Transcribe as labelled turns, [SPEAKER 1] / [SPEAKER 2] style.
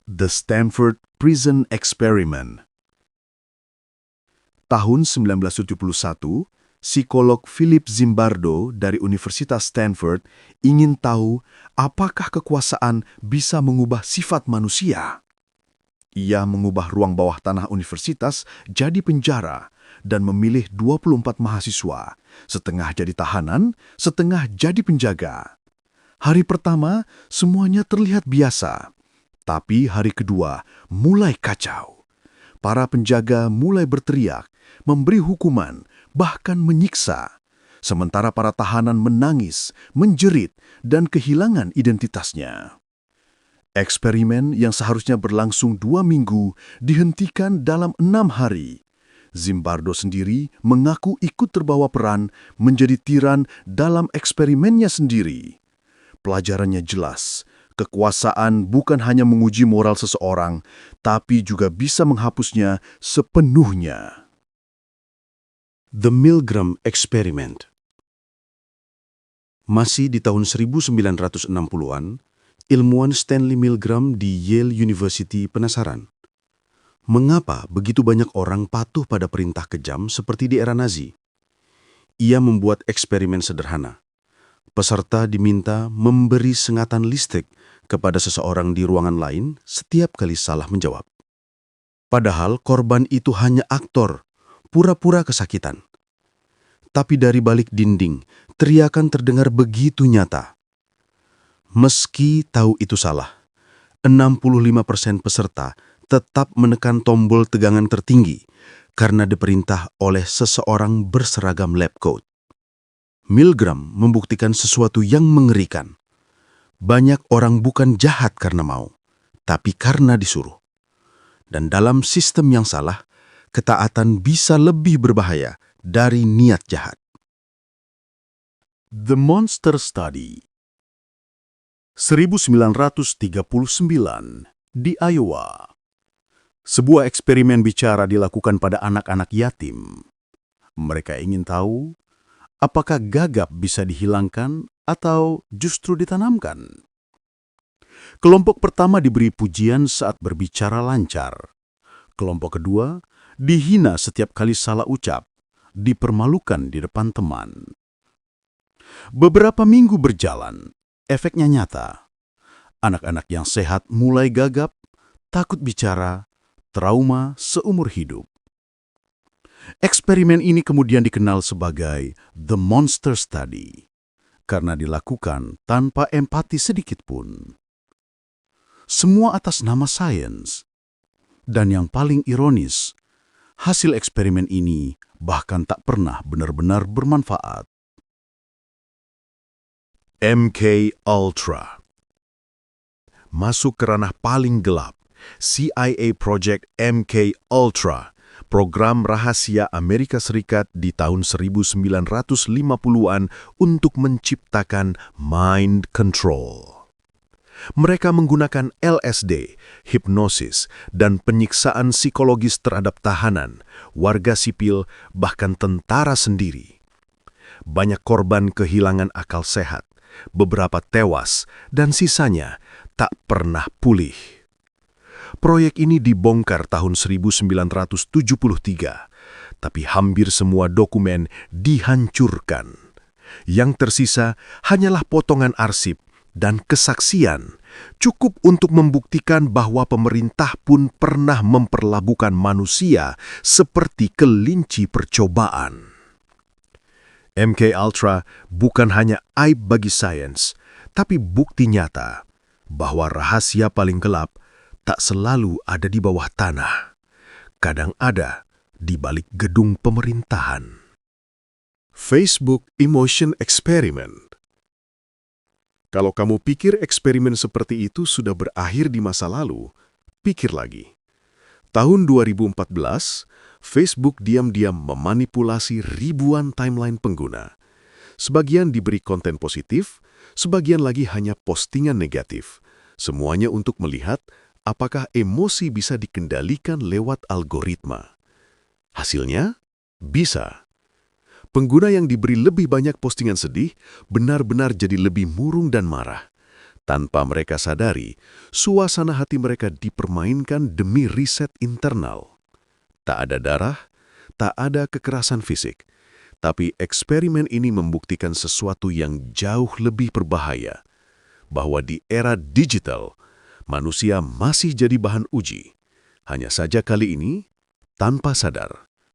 [SPEAKER 1] The Stanford Prison Experiment. Tahun 1971, psikolog Philip Zimbardo dari Universitas Stanford ingin tahu apakah kekuasaan bisa mengubah sifat manusia. Ia mengubah ruang bawah tanah universitas jadi penjara dan memilih 24 mahasiswa, setengah jadi tahanan, setengah jadi penjaga. Hari pertama, semuanya terlihat biasa. Tapi hari kedua mulai kacau. Para penjaga mulai berteriak, memberi hukuman, bahkan menyiksa. Sementara para tahanan menangis, menjerit, dan kehilangan identitasnya. Eksperimen yang seharusnya berlangsung 2 minggu dihentikan dalam 6 hari. Zimbardo sendiri mengaku ikut terbawa peran menjadi tiran dalam eksperimennya sendiri. Pelajarannya jelas. Kekuasaan bukan hanya menguji moral seseorang, tapi juga bisa menghapusnya sepenuhnya.
[SPEAKER 2] The Milgram Experiment. Masih di tahun 1960-an, ilmuwan Stanley Milgram di Yale University penasaran. Mengapa begitu banyak orang patuh pada perintah kejam seperti di era Nazi? Ia membuat eksperimen sederhana. Peserta diminta memberi sengatan listrik kepada seseorang di ruangan lain setiap kali salah menjawab. Padahal korban itu hanya aktor, pura-pura kesakitan. Tapi dari balik dinding, teriakan terdengar begitu nyata. Meski tahu itu salah, 65% peserta tetap menekan tombol tegangan tertinggi karena diperintah oleh seseorang berseragam lab coat. Milgram membuktikan sesuatu yang mengerikan. Banyak orang bukan jahat karena mau, tapi karena disuruh. Dan dalam sistem yang salah, ketaatan bisa lebih berbahaya dari niat jahat.
[SPEAKER 1] The Monster Study. 1939 di Iowa. Sebuah eksperimen bicara dilakukan pada anak-anak yatim. Mereka ingin tahu apakah gagap bisa dihilangkan atau justru ditanamkan. Kelompok pertama diberi pujian saat berbicara lancar. Kelompok kedua dihina setiap kali salah ucap, dipermalukan di depan teman. Beberapa minggu berjalan, efeknya nyata. Anak-anak yang sehat mulai gagap, takut bicara, trauma seumur hidup. Eksperimen ini kemudian dikenal sebagai The Monster Study, karena dilakukan tanpa empati sedikit pun. Semua atas nama sains. Dan yang paling ironis, hasil eksperimen ini bahkan tak pernah benar-benar bermanfaat. MK Ultra. Masuk ke ranah paling gelap, CIA Project MK Ultra, program rahasia Amerika Serikat di tahun 1950-an untuk menciptakan mind control. Mereka menggunakan LSD, hipnosis, dan penyiksaan psikologis terhadap tahanan, warga sipil, bahkan tentara sendiri. Banyak korban kehilangan akal sehat, beberapa tewas, dan sisanya tak pernah pulih. Proyek ini dibongkar tahun 1973, tapi hampir semua dokumen dihancurkan. Yang tersisa hanyalah potongan arsip dan kesaksian, cukup untuk membuktikan bahwa pemerintah pun pernah memperlabuhkan manusia seperti kelinci percobaan. MK Ultra bukan hanya aib bagi sains, tapi bukti nyata bahwa rahasia paling gelap tak selalu ada di bawah tanah, kadang ada di balik gedung pemerintahan. Facebook Emotion Experiment. Kalau kamu pikir eksperimen seperti itu sudah berakhir di masa lalu, pikir lagi. Tahun 2014, Facebook diam-diam memanipulasi ribuan timeline pengguna. Sebagian diberi konten positif, sebagian lagi hanya postingan negatif. Semuanya untuk melihat apakah emosi bisa dikendalikan lewat algoritma. Hasilnya, bisa. Pengguna yang diberi lebih banyak postingan sedih benar-benar jadi lebih murung dan marah.
[SPEAKER 2] Tanpa mereka sadari, suasana hati mereka dipermainkan demi riset internal. Tak ada darah, tak ada kekerasan fisik. Tapi eksperimen ini membuktikan sesuatu yang jauh lebih berbahaya, bahwa di era digital, manusia masih jadi bahan uji. Hanya saja kali ini, tanpa sadar.